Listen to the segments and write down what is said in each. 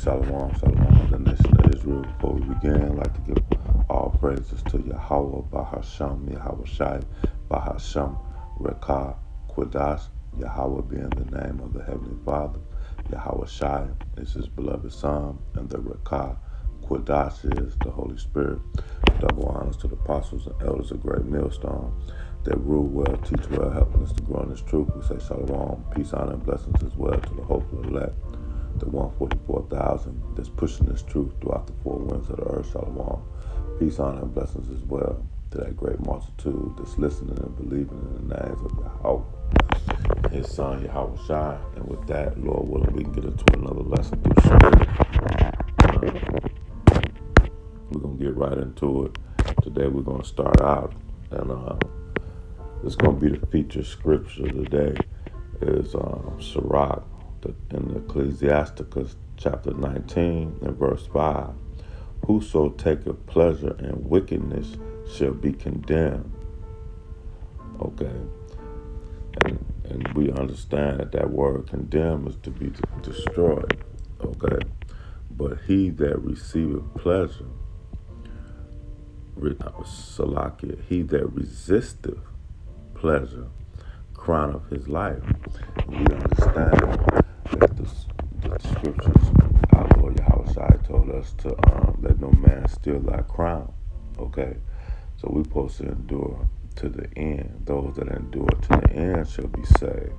Shalom, shalom, the nation of Israel. Before we begin, I'd like to give all praises to Yahweh, Bahasham, Yahweh Shai, Bahasham, Rekah, Quadash, Yahweh being the name of the Heavenly Father. Yahweh Shai is his beloved Son, and the Rekah, Quadash is the Holy Spirit. Double honors to the apostles and elders of Great Millstone that rule well, teach well, helping us to grow in this truth. We say shalom, peace, honor, and blessings as well to the hopeful elect, the 144,000 that's pushing this truth throughout the four winds of the earth. Shalom. Peace, honor, and blessings as well to that great multitude that's listening and believing in the names of Yahweh, his son Yahweh Shai. And with that, Lord willing, we can get into another lesson through Spirit. We're going to get right into it. Today we're going to start out, and it's going to be the featured scripture today is Sirach in Ecclesiasticus chapter 19 and verse 5. Whoso taketh pleasure in wickedness shall be condemned. Okay. And we understand that word condemn is to be destroyed. Okay. But he that receiveth pleasure, Salakia, he that resisteth pleasure, crown of his life. We understand that the scriptures, our Lord Yahweh Shai told us to let no man steal thy crown. Okay, so we're supposed to endure to the end. Those that endure to the end shall be saved.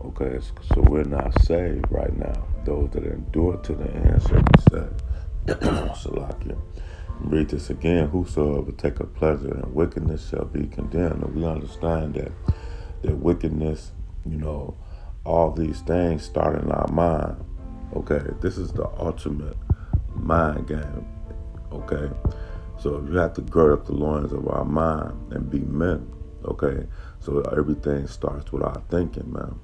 Okay, so we're not saved right now. Those that endure to the end shall be saved. Salakia. Read this again. Whosoever taketh pleasure in wickedness shall be condemned. And we understand that wickedness, all these things start in our mind. Okay, this is the ultimate mind game. Okay, so you have to gird up the loins of our mind and be men. Okay, so everything starts with our thinking, man.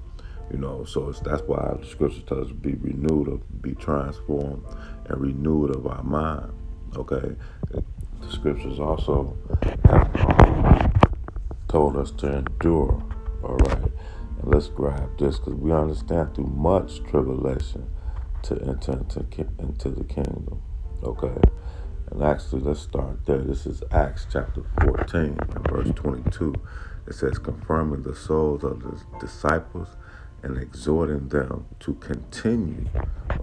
So that's why the scripture tells us to be renewed, or be transformed and renewed of our mind. Okay, the scriptures also have told us to endure. All right, and let's grab this because we understand through much tribulation to enter into the kingdom. Okay, and actually let's start there. This is Acts chapter 14 and verse 22. It says, confirming the souls of the disciples and exhorting them to continue.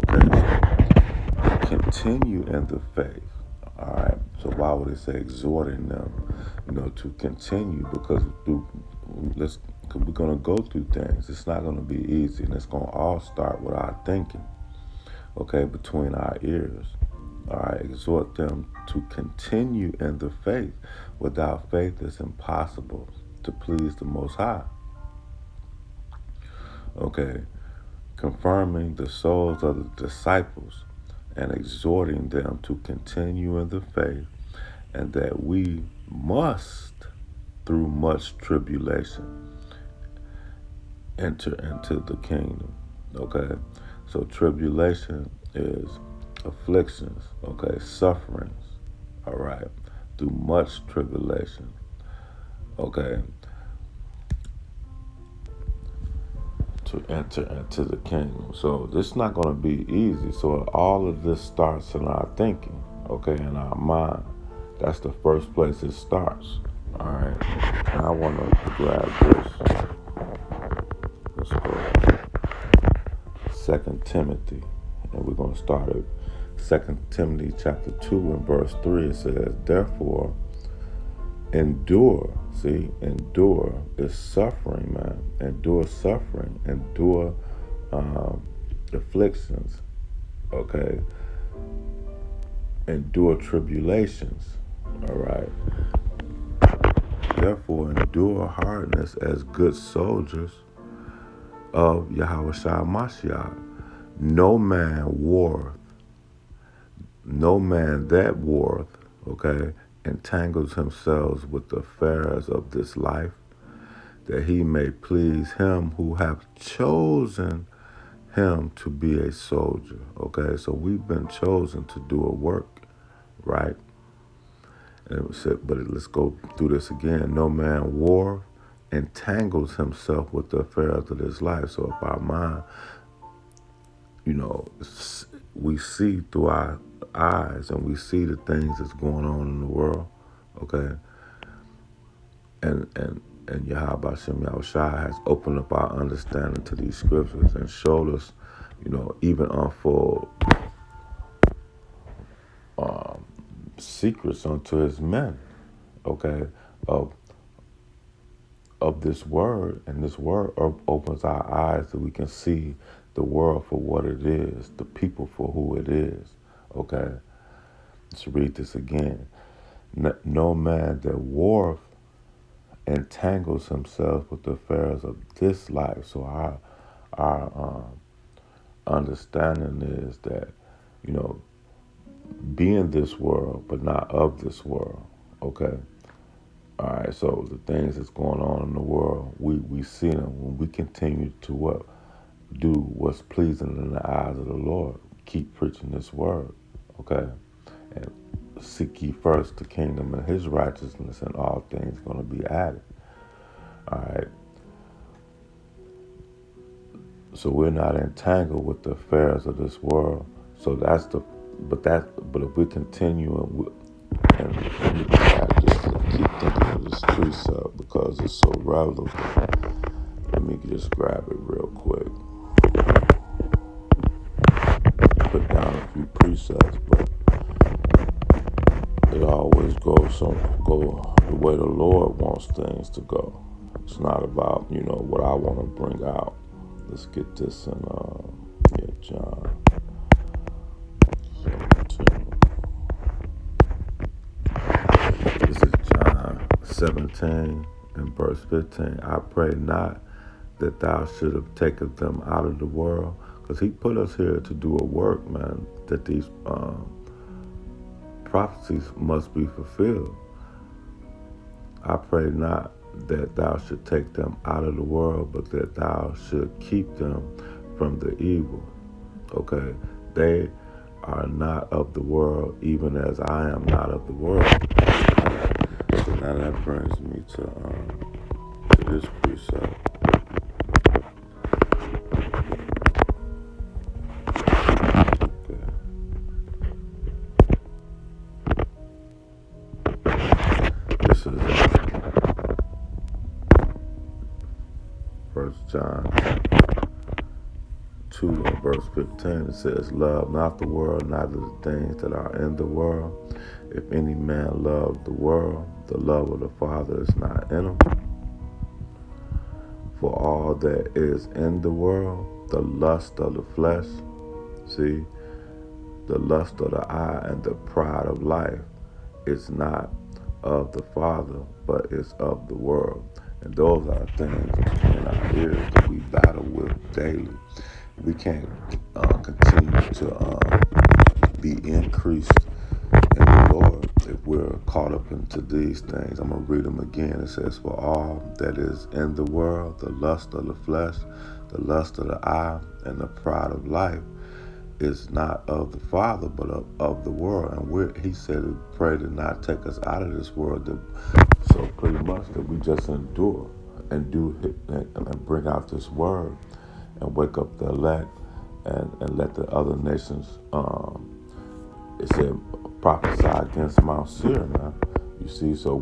Okay, so continue in the faith. All right. So why would it say exhorting them, to continue? Because we're gonna go through things. It's not gonna be easy, and it's gonna all start with our thinking. Okay, between our ears. All right. Exhort them to continue in the faith. Without faith, it's impossible to please the Most High. Okay, confirming the souls of the disciples and exhorting them to continue in the faith, and that we must, through much tribulation, enter into the kingdom. Okay, so tribulation is afflictions, okay, sufferings, all right, through much tribulation, okay, to enter into the kingdom. So this is not going to be easy. So all of this starts in our thinking, okay, in our mind. That's the first place it starts. All right. Now I want to grab this. Let's go. 2 Timothy, and we're going to start at 2 Timothy chapter 2 and verse 3. It says, therefore, endure. See, endure is suffering, man. Endure suffering. Endure afflictions. Okay. Endure tribulations. All right. Therefore, endure hardness as good soldiers of Yahweh Shai Mashiach. No man that warreth, okay, entangles himself with the affairs of this life, that he may please him who hath chosen him to be a soldier. Okay, so we've been chosen to do a work, right? And it said, but let's go through this again. No man entangles himself with the affairs of this life. So if our mind you know, we see through our eyes and we see the things that's going on in the world, okay? And Yahweh Shem Yahushua has opened up our understanding to these scriptures and showed us, even unfold secrets unto his men, okay, of this word. And this word opens our eyes so we can see the world for what it is, the people for who it is, okay? Let's read this again. No man that warreth entangles himself with the affairs of this life. So our understanding is that, be in this world, but not of this world. Okay. All right. So the things that's going on in the world, we see them when we continue to do what's pleasing in the eyes of the Lord. Keep preaching this word. Okay. And seek ye first the kingdom and his righteousness, and all things going to be added. All right. So we're not entangled with the affairs of this world. So but if we continue and we keep thinking of this precept because it's so relevant. Let me just grab it real quick. Put down a few precepts, but it always go the way the Lord wants things to go. It's not about what I want to bring out. Let's get this in John 17. This is John 17 and verse 15. I pray not that thou should have taken them out of the world, because he put us here to do a work, man, that these prophecies must be fulfilled. I pray not that thou should take them out of the world, but that thou should keep them from the evil. Okay? They are not of the world, even as I am not of the world. So now that brings me to this precept. Okay. This is 1 John 2 and verse 15. It says, love not the world, neither the things that are in the world. If any man love the world, the love of the Father is not in him. For all that is in the world, the lust of the flesh, see, the lust of the eye, and the pride of life is not of the Father, but is of the world. And those are things in our ears that we battle with daily. We can't continue to be increased in the Lord if we're caught up into these things. I'm going to read them again. It says, for all that is in the world, the lust of the flesh, the lust of the eye, and the pride of life is not of the Father, but of the world. And he said to pray to not take us out of this world. So pretty much that we just endure and and bring out this word and wake up the elect and let the other nations, it said, prophesy against Mount Seir, man. You see, so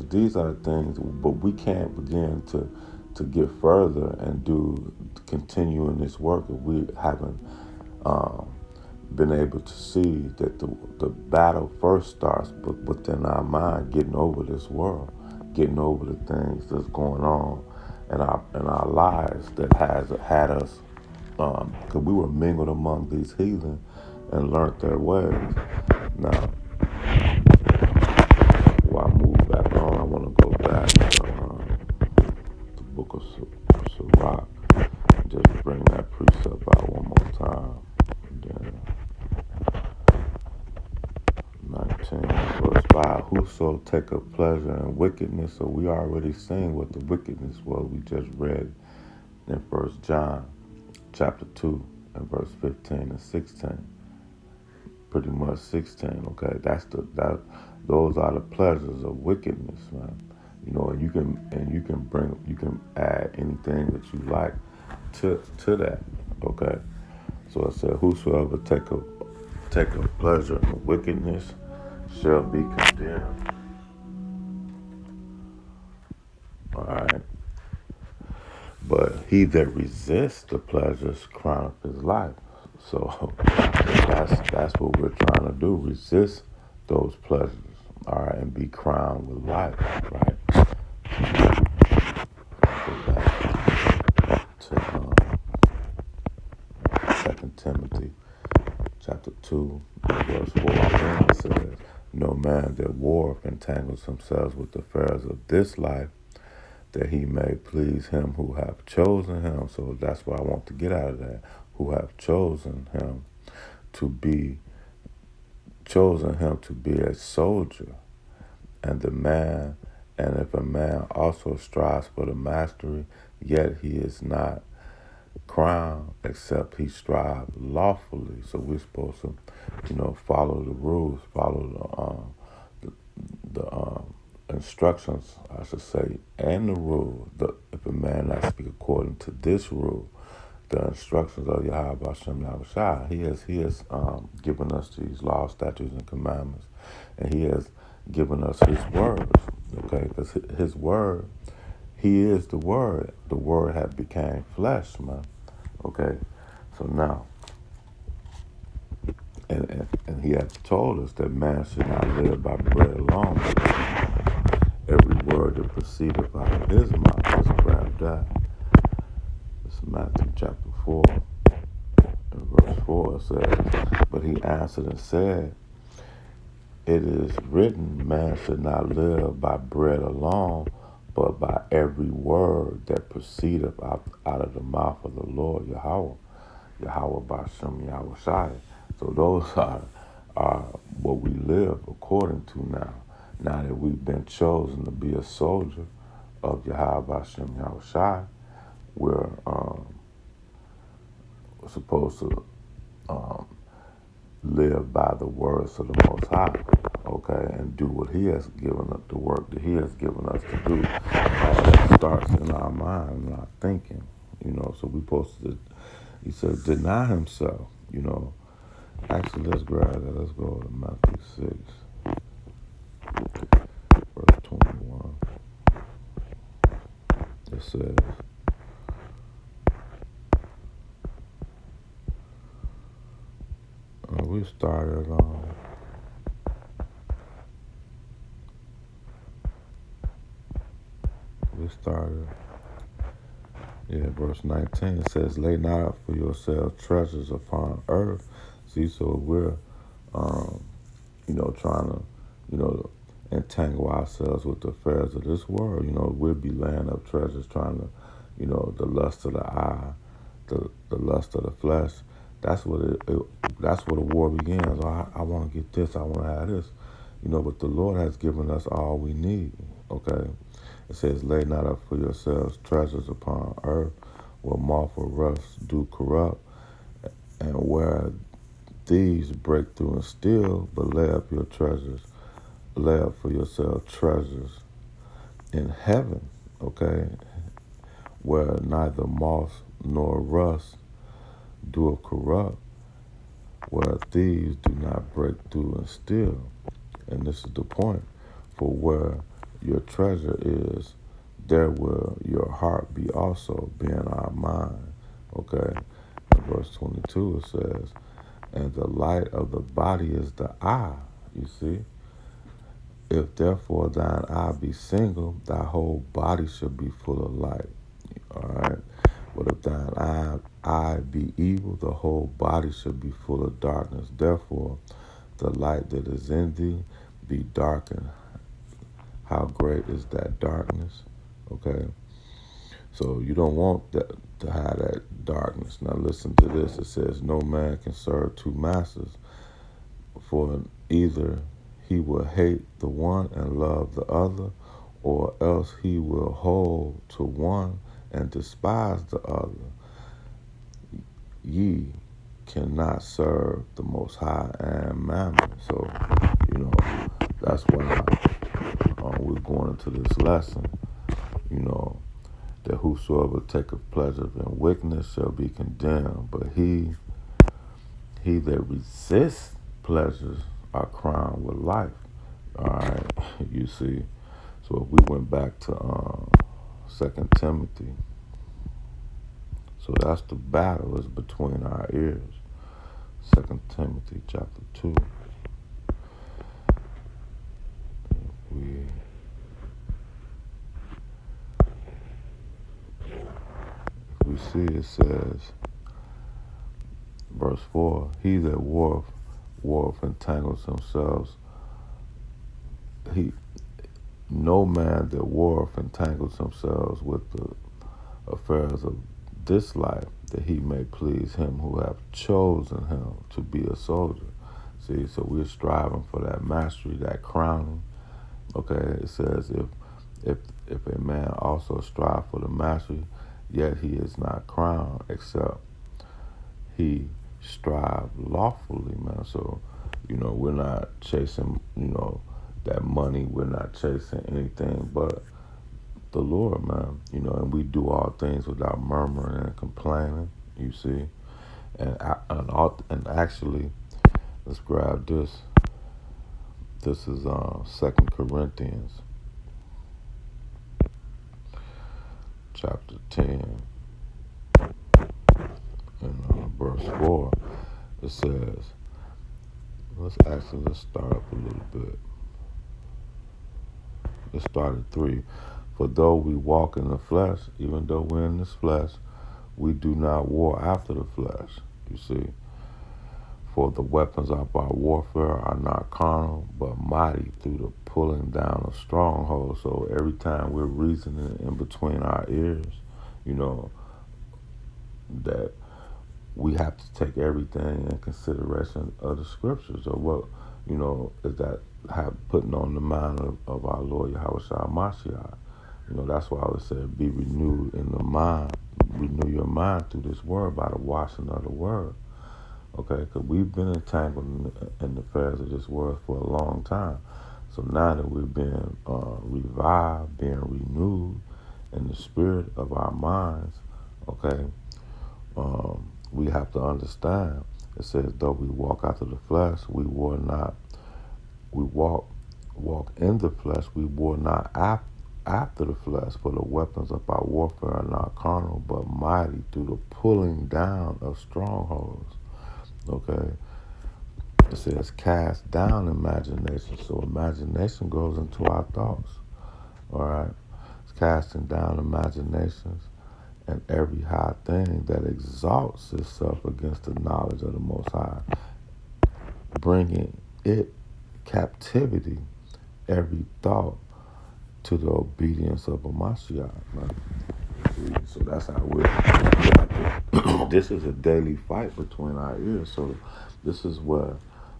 these are the things, but we can't begin to get further and continue in this work if we haven't been able to see that the battle first starts within our mind, getting over this world, getting over the things that's going on in our lives that has had us, because we were mingled among these heathen and learned their ways. Now, before I move back on, I want to go back to the book of Sirach, just bring that precept out one more time. And then 19, verse 5, whoso taketh pleasure in wickedness. So we already seen what the wickedness was. We just read in 1 John chapter 2 and verse 15 and 16. Pretty much 16, okay? Those are the pleasures of wickedness, man. And you can add anything that you like to that, okay? So it said, whosoever take a pleasure in wickedness shall be condemned. All right. But he that resists the pleasures crown up his life. So that's what we're trying to do. Resist those pleasures. All right, and be crowned with life. Right. Go back to 2 Timothy chapter 2, verse 4. Again it says, no man that warreth entangles himself with the affairs of this life, that he may please him who hath chosen him. So that's what I want to get out of that. Who have chosen him to be a soldier, and if a man also strives for the mastery, yet he is not crowned except he strive lawfully. So we're supposed to, follow the rules, follow the instructions, I should say, and the rule. If a man not speak according to this rule, the instructions of Yahweh Hashem Yahushua, he has given us these laws, statutes, and commandments, and he has given us his words. Okay, because his word, he is the word. The word had became flesh, man. Okay, so now, and he had told us that man should not live by bread alone, but every word that proceedeth out of his mouth. Let's grab that. It's Matthew chapter 4, and verse 4 says, but he answered and said, it is written, man should not live by bread alone, but by every word that proceedeth out of the mouth of the Lord Yahweh B'Shem Yahushai. So those are what we live according to now. Now that we've been chosen to be a soldier of Yahweh B'Shem Yahushai, we're supposed to live by the words of the Most High, okay, and do what he has given us, the work that he has given us to do. That starts in our mind, in our thinking, so we're supposed to, he said, deny himself, Actually, let's grab that. Let's go to Matthew 6, verse 21. It says, we started verse 19. It says, lay not up for yourselves treasures upon earth. See, so we're, trying to, entangle ourselves with the affairs of this world. We'll be laying up treasures, trying to, the lust of the eye, the lust of the flesh. That's where the war begins. I want to get this. I want to have this. But the Lord has given us all we need. Okay. It says, lay not up for yourselves treasures upon earth, where moth or rust do corrupt, and where thieves break through and steal, but lay up for yourself treasures in heaven, okay, where neither moth nor rust do corrupt, where thieves do not break through and steal. And this is the point, for where your treasure is, there will your heart be also, being our mind. Okay. In verse 22 it says, and the light of the body is the eye. You see? If therefore thine eye be single, thy whole body should be full of light. All right. But if thine eye be evil, the whole body should be full of darkness. Therefore, the light that is in thee be darkened. How great is that darkness? Okay. So you don't want that to have that darkness. Now listen to this. It says, no man can serve two masters, for either he will hate the one and love the other, or else he will hold to one and despise the other. Ye cannot serve the Most High and Mammon. So, that's why we're going into this lesson, that whosoever taketh pleasure in wickedness shall be condemned. But he he that resists pleasures are crowned with life. All right, you see. So if we went back to 2 Timothy, so that's the battle is between our ears. 2 Timothy chapter 2. We we see it says, verse 4, he that warreth entangles themselves. No man that warreth entangles themselves with the affairs of this life, that he may please him who hath chosen him to be a soldier. See, so we're striving for that mastery, that crowning. Okay, it says if a man also strive for the mastery, yet he is not crowned, except he strive lawfully, man. So, we're not chasing, that money. We're not chasing anything but the Lord, man. And we do all things without murmuring and complaining. You see, and actually, let's grab this. This is 2 Corinthians chapter 10 and verse 4. It says, let's start up a little bit. Let's start at 3. For though we walk in the flesh, even though we're in this flesh, we do not war after the flesh. You see, for the weapons of our warfare are not carnal, but mighty through the pulling down of strongholds. So every time we're reasoning in between our ears, that we have to take everything in consideration of the scriptures, or what, is that putting on the mind of our Lord Yahweh Mashiach. That's why I would say be renewed in the mind. Renew your mind through this word by the washing of the word. Okay, because we've been entangled in the affairs of this world for a long time. So now that we've been revived, being renewed in the spirit of our minds, okay, we have to understand. It says, though we walk after the flesh, we war not. We walk in the flesh, we war not after the flesh, for the weapons of our warfare are not carnal, but mighty through the pulling down of strongholds. Okay, it says cast down imagination. So imagination goes into our thoughts. All right, it's casting down imaginations and every high thing that exalts itself against the knowledge of the Most High, bringing it captivity, every thought to the obedience of a Mashiach. Right? So that's how we're. This is a daily fight between our ears. So this is where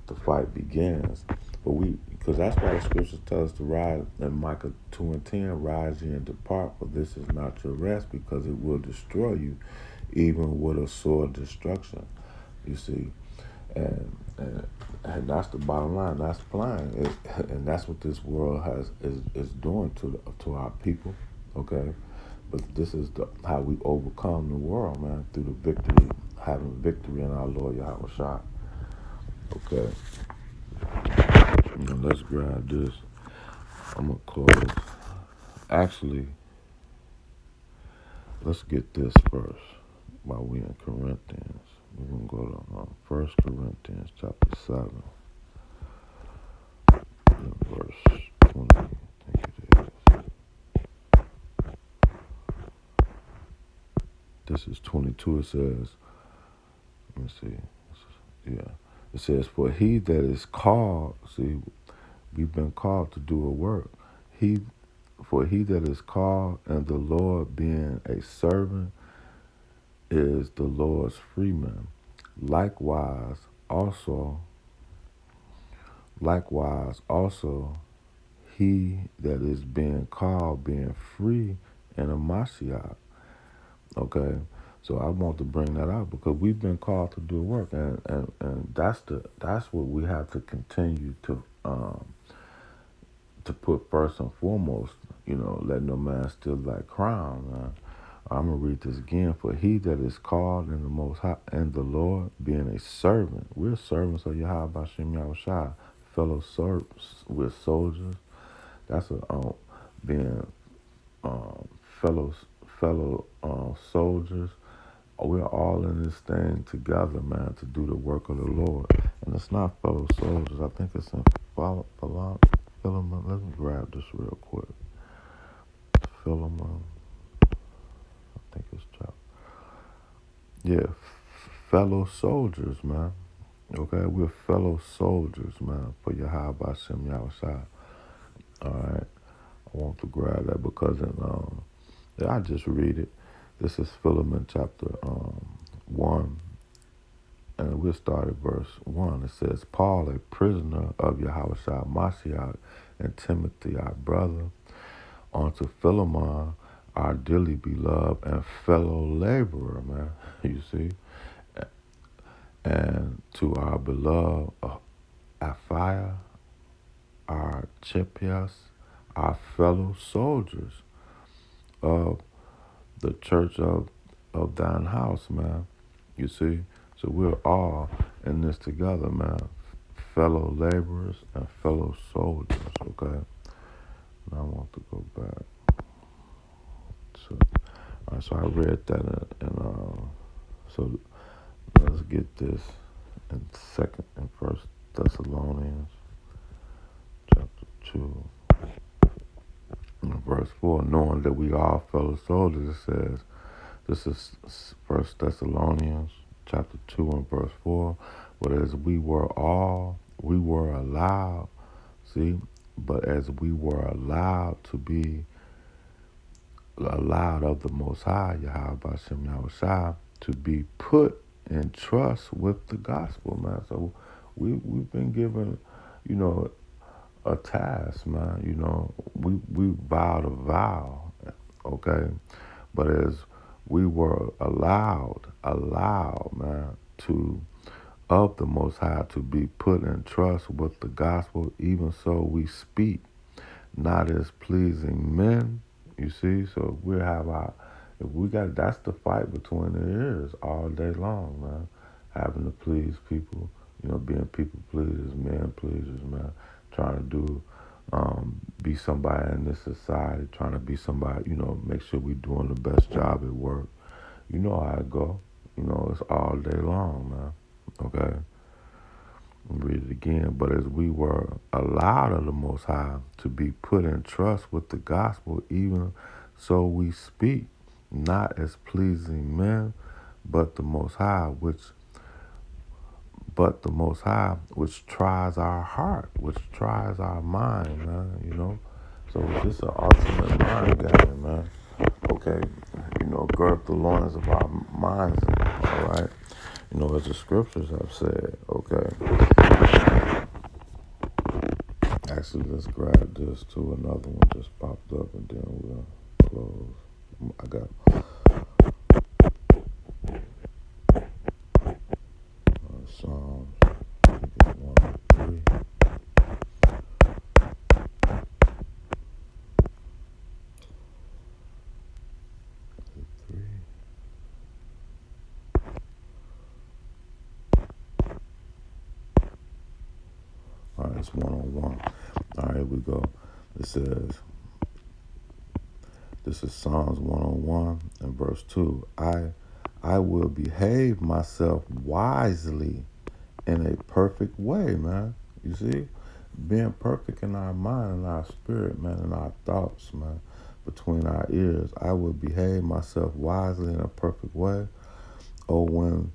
the fight begins. Because that's why the scriptures tell us to rise in Micah 2:10, rise ye and depart, for this is not your rest, because it will destroy you, even with a sword destruction. You see, and that's the bottom line. That's plain, and that's what this world is doing to our people. Okay, but this is how we overcome the world, man, through the victory, having victory in our Lord Yahweh Shah. Okay. Let's grab this. I'm going to close. Actually, let's get this first while we in Corinthians. We're going to go to 1 Corinthians chapter 7, verse 20. I think it is. This is 22. It says, let me see. Yeah. It says, for he that is called, see, we've been called to do a work. For he that is called, and the Lord being a servant, is the Lord's freeman. Likewise also, he that is being called, being free in a Mashiach. Okay, so I want to bring that out because we've been called to do work, and that's what we have to continue to put first and foremost. Let no man steal thy crown, man. I'm gonna read this again. For he that is called in the Most High and the Lord, being a servant, we're servants of Yahweh Bashem Yahushua, fellow servants, we're soldiers. That's a being um, fellow soldiers. We're all in this thing together, man, to do the work of the Lord. And it's not fellow soldiers. I think it's in Philemon. Let me grab this real quick. Philemon. I think it's chapter. Yeah, fellow soldiers, man. Okay, we're fellow soldiers, man, for Yahweh Bashem Yahushua. All right, I want to grab that because I just read it. This is Philemon chapter 1, and we'll start at verse 1. It says, Paul, a prisoner of Yahushua Mashiach, and Timothy, our brother, unto Philemon, our dearly beloved and fellow laborer, man, you see, and to our beloved Apphia, our Chipias, our fellow soldiers of the church of thine house, man. You see? So we're all in this together, man. Fellow laborers and fellow soldiers, okay? Now I want to go back. So I read that so let's get this in First Thessalonians chapter 2. Verse 4, knowing that we are fellow soldiers, it says, this is First Thessalonians chapter 2 and verse 4, but as we were allowed, see, but as we were allowed to be allowed of the Most High, Yahweh Bashem Yahushua, to be put in trust with the gospel, man. So we've been given, a task, man. We vowed a vow, okay? But as we were allowed, man, of the Most High to be put in trust with the gospel, even so we speak, not as pleasing men, you see? So we have that's the fight between the ears all day long, man. Having to please people, being people pleasers, men pleasers, man. Trying to be somebody in this society, trying to be somebody, make sure we're doing the best job at work. You know how it go. It's all day long, man. Okay? Read it again. But as we were allowed of the Most High to be put in trust with the gospel, even so we speak, not as pleasing men, but the Most High, which tries our heart, which tries our mind, man, So this is an ultimate mind game, man. Okay, gird up the loins of our minds, all right? As the scriptures have said, okay. Actually, let's grab this too. Another one just popped up, and then we'll close. I got Psalms. I think it's 103. All right, it's 101. All right, here we go. It says, this is Psalms 101 and verse 2. I will behave myself wisely in a perfect way, man. You see? Being perfect in our mind and our spirit, man, and our thoughts, man, between our ears. I will behave myself wisely in a perfect way. Or when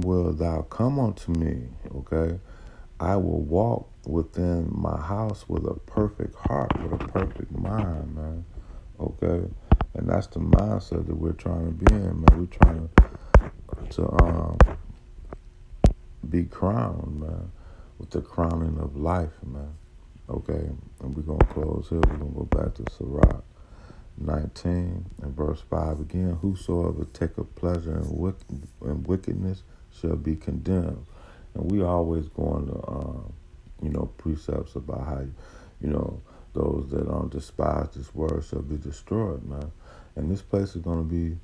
will thou come unto me? Okay? I will walk within my house with a perfect heart, with a perfect mind, man. Okay? And that's the mindset that we're trying to be in, man. We're trying to be crowned, man, with the crowning of life, man. Okay? And we're going to close here. We're going to go back to Sirach 19 and verse 5 again. Whosoever taketh pleasure in wickedness shall be condemned. And we always going to, precepts about how, those that despise this word shall be destroyed, man. And this place is going to be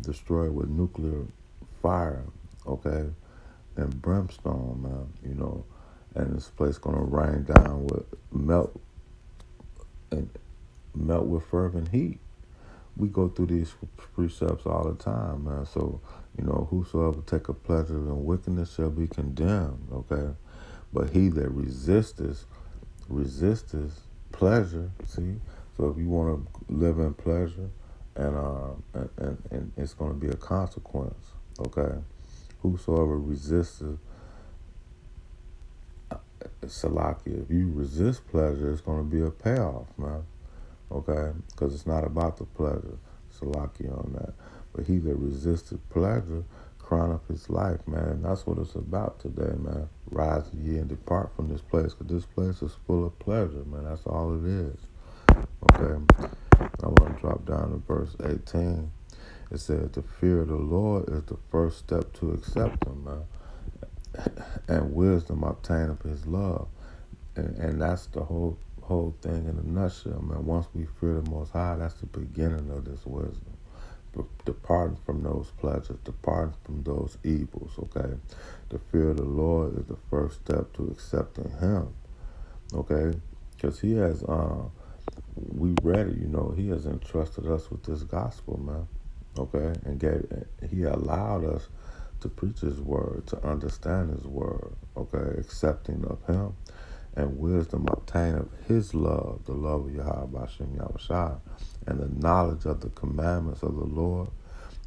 destroyed with nuclear fire, okay, and brimstone, man, and this place going to rain down with and melt with fervent heat. We go through these precepts all the time, man. So, whosoever take a pleasure in wickedness shall be condemned, okay? But he that resisteth pleasure, see? So if you want to live in pleasure, and it's going to be a consequence, okay? Whosoever resisteth, Salakia, if you resist pleasure, it's going to be a payoff, man. Okay? Because it's not about the pleasure. Salaki on that. But he that resisted pleasure, crown up his life, man. And that's what it's about today, man. Rise ye and depart from this place, because this place is full of pleasure, man. That's all it is. Okay? I want to drop down to verse 18. It said, the fear of the Lord is the first step to accept him, man. And wisdom obtain of his love. And that's the whole thing in a nutshell, man. Once we fear the Most High, that's the beginning of this wisdom. Departing from those pleasures, departing from those evils, okay? The fear of the Lord is the first step to accepting him, okay? Because he has, we read it, he has entrusted us with this gospel, man, okay? And he allowed us to preach his word, to understand his word, okay? Accepting of him. And wisdom obtain of his love, the love of Yahweh Hashem Yahushua, and the knowledge of the commandments of the Lord.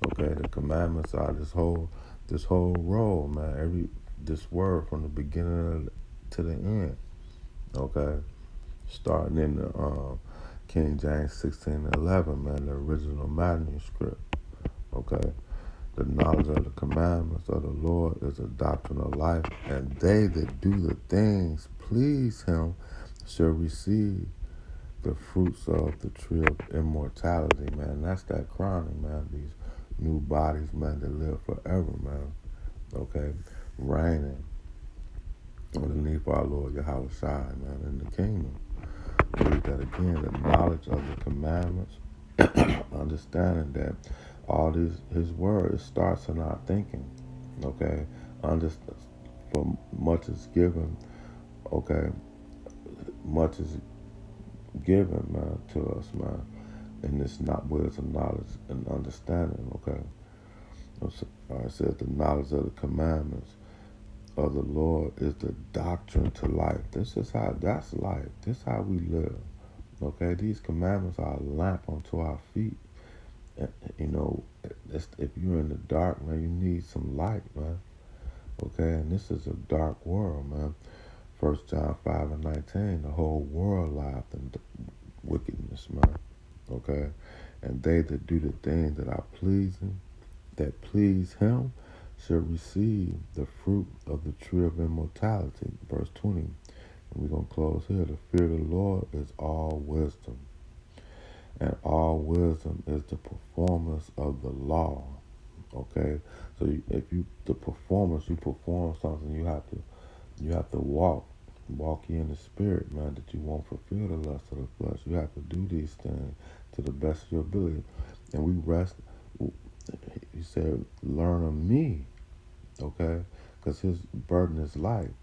Okay, the commandments are this whole role, man. This word from the beginning to the end. Okay, starting in the King James 16:11, man, the original manuscript. Okay. The knowledge of the commandments of the Lord is a doctrine of life, and they that do the things please him shall receive the fruits of the tree of immortality, man. That's that crowning, man. These new bodies, man, that live forever, man. Okay? Reigning underneath our Lord Yahweh Shai, man, in the kingdom. Read that again. The knowledge of the commandments, understanding that all his word, it starts in our thinking, okay? For much is given, okay? Much is given, man, to us, man, in this not wisdom, knowledge, and understanding, okay? I said the knowledge of the commandments of the Lord is the doctrine to life. That's life. This is how we live, okay? These commandments are a lamp unto our feet. If you're in the dark, man, you need some light, man. Okay, and this is a dark world, man. 1 John 5:19, the whole world lieth in wickedness, man. Okay, and they that do the things that are pleasing, that please him, shall receive the fruit of the tree of immortality. Verse 20, and we're going to close here. The fear of the Lord is all wisdom. And all wisdom is the performance of the law. Okay, so the performance, you perform something, you have to walk ye in the spirit, man, that you won't fulfill the lust of the flesh. You have to do these things to the best of your ability, and we rest. He said, "Learn of me," okay, because his burden is light.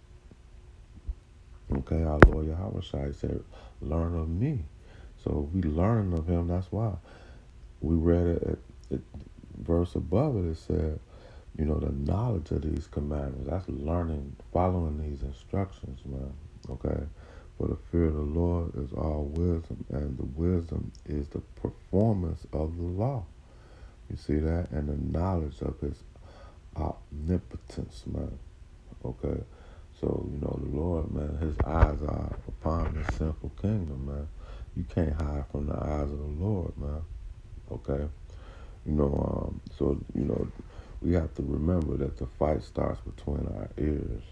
Okay, our Lord Yahweh Shai said, "Learn of me." So we learning of him. That's why we read it verse above it. It said, the knowledge of these commandments. That's learning, following these instructions, man. Okay? For the fear of the Lord is all wisdom, and the wisdom is the performance of the law. You see that? And the knowledge of his omnipotence, man. Okay? So, the Lord, man, his eyes are upon this sinful kingdom, man. You can't hide from the eyes of the Lord, man. Okay? We have to remember that the fight starts between our ears,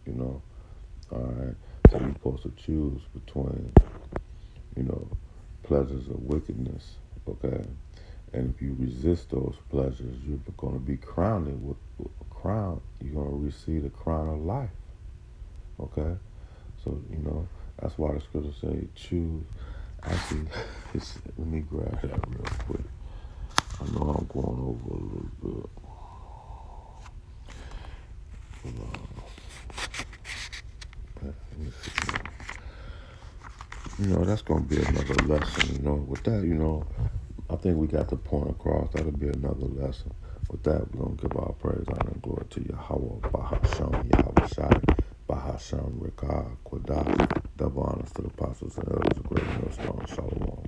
all right? So you're supposed to choose between, pleasures of wickedness, okay? And if you resist those pleasures, you're going to be crowned with a crown. You're going to receive the crown of life, okay? So, that's why the scripture say choose. Actually, let me grab that real quick. I know I'm going over a little bit. Let me see. That's going to be another lesson. With that, I think we got the point across. That'll be another lesson. With that, we're going to give our praise, honor, and glory to Yahweh, Bahasham, Yahweh Shai, Bahasham, Rikah, Quadah. Double honors to the apostles and elders of Great Millstone. Shalom.